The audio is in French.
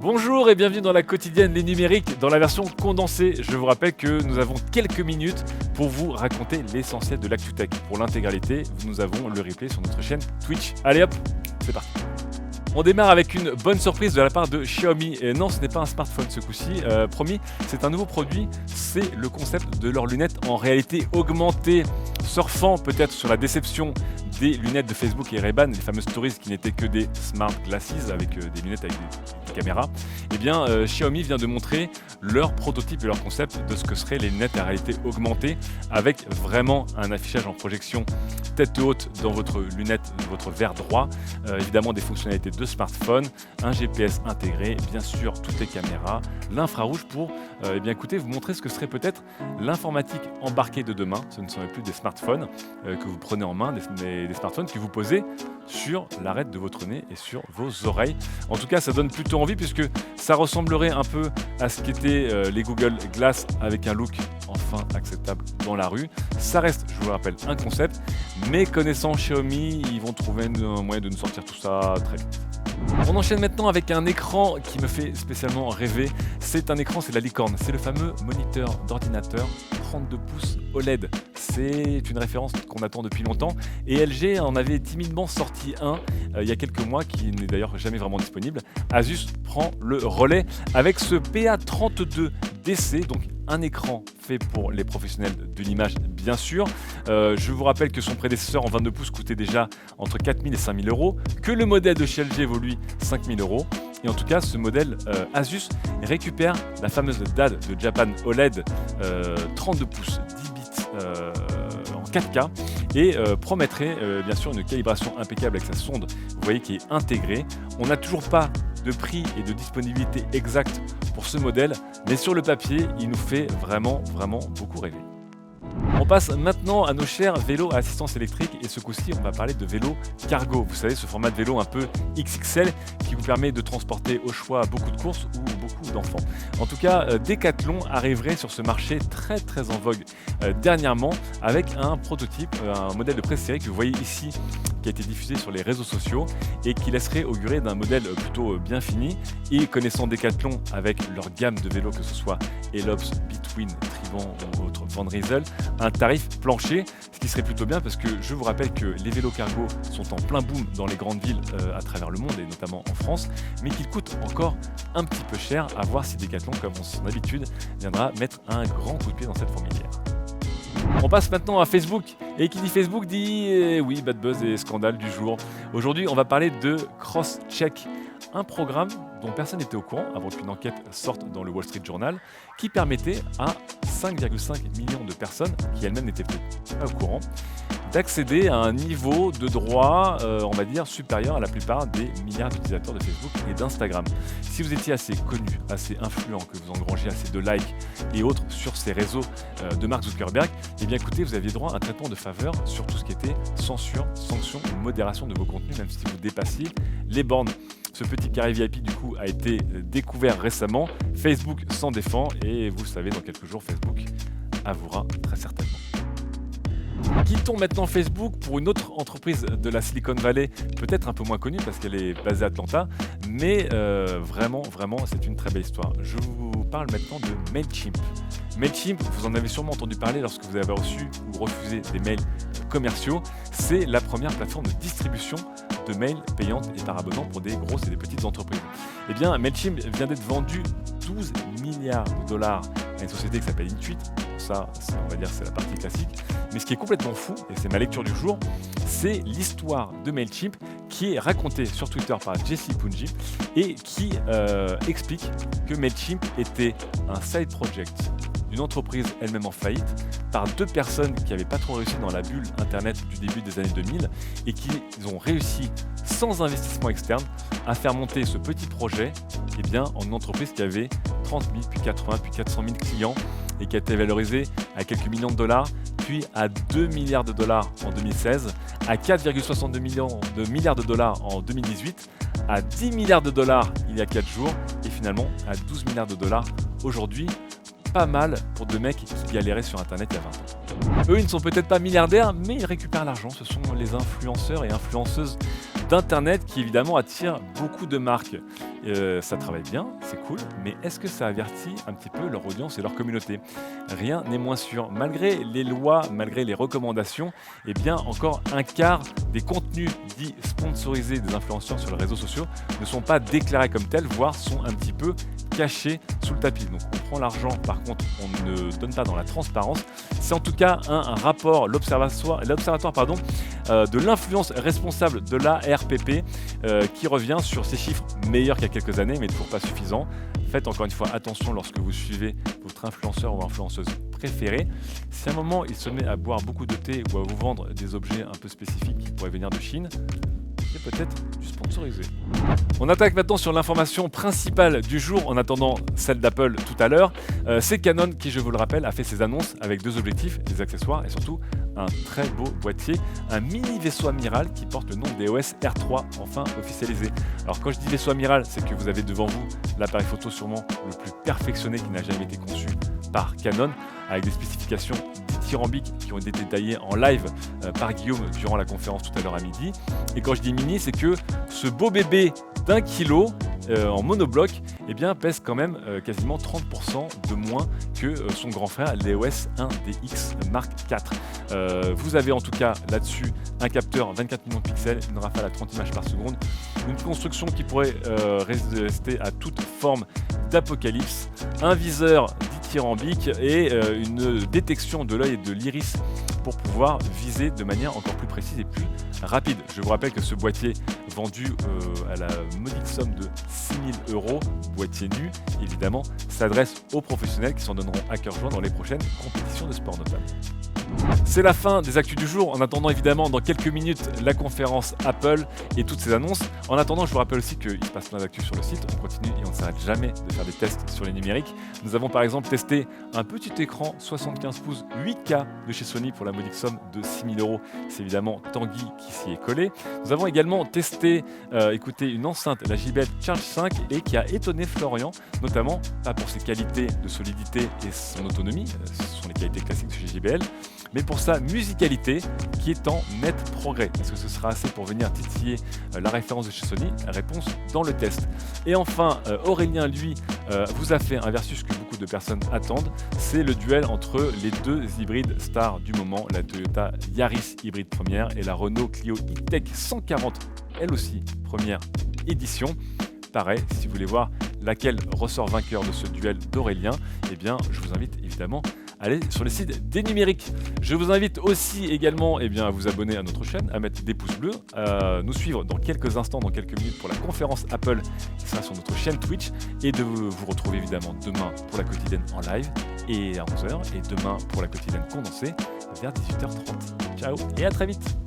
Bonjour et bienvenue dans la quotidienne Les Numériques, dans la version condensée. Je vous rappelle que nous avons quelques minutes pour vous raconter l'essentiel de l'actu tech. Pour l'intégralité, nous avons le replay sur notre chaîne Twitch. Allez hop, c'est parti. On démarre avec une bonne surprise de la part de Xiaomi. Et non, ce n'est pas un smartphone ce coup-ci. Promis, c'est un nouveau produit. C'est le concept de leurs lunettes en réalité augmentée. Surfant peut-être sur la déception des lunettes de Facebook et Ray-Ban, les fameuses stories qui n'étaient que des smart glasses avec des lunettes avec des caméras, eh bien Xiaomi vient de montrer leur prototype et leur concept de ce que seraient les lunettes à réalité augmentée avec vraiment un affichage en projection tête haute dans votre lunette, votre verre droit, évidemment des fonctionnalités de smartphone, un GPS intégré, bien sûr toutes les caméras, l'infrarouge pour eh bien écoutez, vous montrer ce que serait peut-être l'informatique embarquée de demain. Ce ne seraient plus des smartphones que vous prenez en main, des smartphones que vous posez sur l'arête de votre nez et sur vos oreilles. En tout cas, ça donne plutôt envie puisque ça ressemblerait un peu à ce qu'étaient les Google Glass avec un look enfin acceptable dans la rue. Ça reste, je vous le rappelle, un concept, mais connaissant Xiaomi, ils vont trouver un moyen de nous sortir tout ça très vite. On enchaîne maintenant avec un écran qui me fait spécialement rêver. C'est un écran, c'est la licorne. C'est le fameux moniteur d'ordinateur 32 pouces OLED. C'est une référence qu'on attend depuis longtemps. Et LG en avait timidement sorti un il y a quelques mois, qui n'est d'ailleurs jamais vraiment disponible. Asus prend le relais avec ce PA32DC, donc un écran fait pour les professionnels de l'image, bien sûr. Je vous rappelle que son prédécesseur en 22 pouces coûtait déjà entre 4 000 et 5 000 euros, que le modèle de chez LG vaut lui 5 000 euros. Et en tout cas, ce modèle Asus récupère la fameuse DAD de Japan OLED 32 pouces 10 bits en 4K et promettrait bien sûr une calibration impeccable avec sa sonde, vous voyez, qui est intégrée. On n'a toujours pas de prix et de disponibilité exacte pour ce modèle, mais sur le papier, il nous fait vraiment beaucoup rêver. On passe maintenant à nos chers vélos à assistance électrique et ce coup-ci on va parler de vélo cargo. Vous savez, ce format de vélo un peu XXL qui vous permet de transporter au choix beaucoup de courses ou beaucoup d'enfants. En tout cas, Decathlon arriverait sur ce marché très en vogue dernièrement avec un prototype, un modèle de pré-série que vous voyez ici qui a été diffusé sur les réseaux sociaux et qui laisserait augurer d'un modèle plutôt bien fini. Et connaissant Decathlon avec leur gamme de vélos, que ce soit Elops, Between, Tribant ou autre Van Rysel, un tarif plancher, ce qui serait plutôt bien parce que je vous rappelle que les vélos cargo sont en plein boom dans les grandes villes à travers le monde et notamment en France, mais qu'ils coûtent encore un petit peu cher, à voir si Decathlon, comme son habitude, viendra mettre un grand coup de pied dans cette fourmilière. On passe maintenant à Facebook, et qui dit Facebook dit oui, bad buzz et scandale du jour. Aujourd'hui, on va parler de Crosscheck, un programme dont personne n'était au courant avant qu'une enquête sorte dans le Wall Street Journal, qui permettait à 5,5 millions de personnes, qui elles-mêmes n'étaient peut-être pas au courant, d'accéder à un niveau de droit, on va dire, supérieur à la plupart des milliards d'utilisateurs de Facebook et d'Instagram. Si vous étiez assez connu, assez influent, que vous engrangez assez de likes et autres sur ces réseaux de Mark Zuckerberg, eh bien écoutez, vous aviez droit à un traitement de faveur sur tout ce qui était censure, sanction ou modération de vos contenus, même si vous dépassiez les bornes. Ce petit carré VIP du coup a été découvert récemment. Facebook s'en défend et vous le savez, dans quelques jours, Facebook avouera très certainement. Quittons maintenant Facebook pour une autre entreprise de la Silicon Valley, peut-être un peu moins connue parce qu'elle est basée à Atlanta, mais vraiment, c'est une très belle histoire. Je vous parle maintenant de Mailchimp. Mailchimp, vous en avez sûrement entendu parler lorsque vous avez reçu ou refusé des mails commerciaux. C'est la première plateforme de distribution de mails payantes et par abonnement pour des grosses et des petites entreprises. Eh bien, Mailchimp vient d'être vendu 12 milliards de dollars à une société qui s'appelle Intuit. Ça, on va dire, c'est la partie classique. Mais ce qui est complètement fou, et c'est ma lecture du jour, c'est l'histoire de Mailchimp qui est racontée sur Twitter par Jesse Punji et qui explique que Mailchimp était un side project d'une entreprise elle-même en faillite par deux personnes qui n'avaient pas trop réussi dans la bulle internet du début des années 2000 et qui ont réussi sans investissement externe à faire monter ce petit projet en une entreprise qui avait 30 000, puis 80, puis 400 000 clients et qui a été valorisée à quelques millions de dollars, puis à 2 milliards de dollars en 2016, à 4,62 milliards de dollars en 2018, à 10 milliards de dollars il y a 4 jours et finalement à 12 milliards de dollars aujourd'hui. Pas mal pour deux mecs qui galéraient sur internet il y a 20 ans. Eux, ils ne sont peut-être pas milliardaires, mais ils récupèrent l'argent. Ce sont les influenceurs et influenceuses d'internet qui évidemment attirent beaucoup de marques. ça travaille bien, c'est cool, mais est-ce que ça avertit un petit peu leur audience et leur communauté? Rien n'est moins sûr. Malgré les lois, malgré les recommandations, eh bien encore un quart des contenus dits sponsorisés des influenceurs sur les réseaux sociaux ne sont pas déclarés comme tels, voire sont un petit peu cachés sous le tapis. Donc on prend l'argent, par contre on ne donne pas dans la transparence. C'est en tout cas un rapport, l'observatoire de l'influence responsable de l'ARPP qui revient sur ces chiffres meilleurs qu'il y a quelques années, mais toujours pas suffisants. Faites encore une fois attention lorsque vous suivez votre influenceur ou influenceuse préférée. Si à un moment il se met à boire beaucoup de thé ou à vous vendre des objets un peu spécifiques qui pourraient venir de Chine, c'est peut-être du sponsorisé. On attaque maintenant sur l'information principale du jour, en attendant celle d'Apple tout à l'heure. C'est Canon qui, je vous le rappelle, a fait ses annonces avec deux objectifs, des accessoires et surtout un très beau boîtier, un mini vaisseau amiral qui porte le nom d'EOS R3, enfin officialisé. Alors quand je dis vaisseau amiral, c'est que vous avez devant vous l'appareil photo sûrement le plus perfectionné qui n'a jamais été conçu par Canon, avec des spécifications dithyrambiques qui ont été détaillées en live par Guillaume durant la conférence tout à l'heure à midi. Et quand je dis mini, c'est que ce beau bébé d'1 kilo en monobloc eh bien, pèse quand même quasiment 30% de moins que son grand frère, l'EOS 1DX Mark IV. Vous avez en tout cas là-dessus un capteur 24 millions de pixels, une rafale à 30 images par seconde, une construction qui pourrait résister à toute forme d'apocalypse, un viseur dithyrambique et une détection de l'œil et de l'iris pour pouvoir viser de manière encore plus précise et plus rapide. Je vous rappelle que ce boîtier vendu à la modique somme de 6 000 €, boîtier nu évidemment, s'adresse aux professionnels qui s'en donneront à cœur joie dans les prochaines compétitions de sport notamment. C'est la fin des actus du jour. En attendant évidemment dans quelques minutes la conférence Apple et toutes ses annonces. En attendant, je vous rappelle aussi qu'il se passe plein d'actus sur le site. On continue et on ne s'arrête jamais de faire des tests sur les numériques. Nous avons par exemple testé un petit écran 75 pouces 8K de chez Sony pour la modique somme de 6 000 €. C'est évidemment Tanguy qui s'y est collé. Nous avons également testé une enceinte, la JBL Charge 5, et qui a étonné Florian, notamment pas pour ses qualités de solidité et son autonomie, ce sont les qualités classiques de chez JBL, mais pour sa musicalité qui est en net progrès. Est-ce que ce sera assez pour venir titiller la référence de chez Sony? Réponse dans le test. Et enfin, Aurélien, lui, vous a fait un versus que beaucoup de personnes attendent. C'est le duel entre les deux hybrides stars du moment, la Toyota Yaris hybride première et la Renault Clio E-Tech 140, elle aussi première édition. Pareil, si vous voulez voir laquelle ressort vainqueur de ce duel d'Aurélien, eh bien, je vous invite évidemment à aller sur le site des numériques. Je vous invite aussi également à vous abonner à notre chaîne, à mettre des pouces bleus, à nous suivre dans quelques instants, dans quelques minutes pour la conférence Apple qui sera sur notre chaîne Twitch, et de vous retrouver évidemment demain pour la quotidienne en live et à 11h, et demain pour la quotidienne condensée vers 18h30. Ciao et à très vite.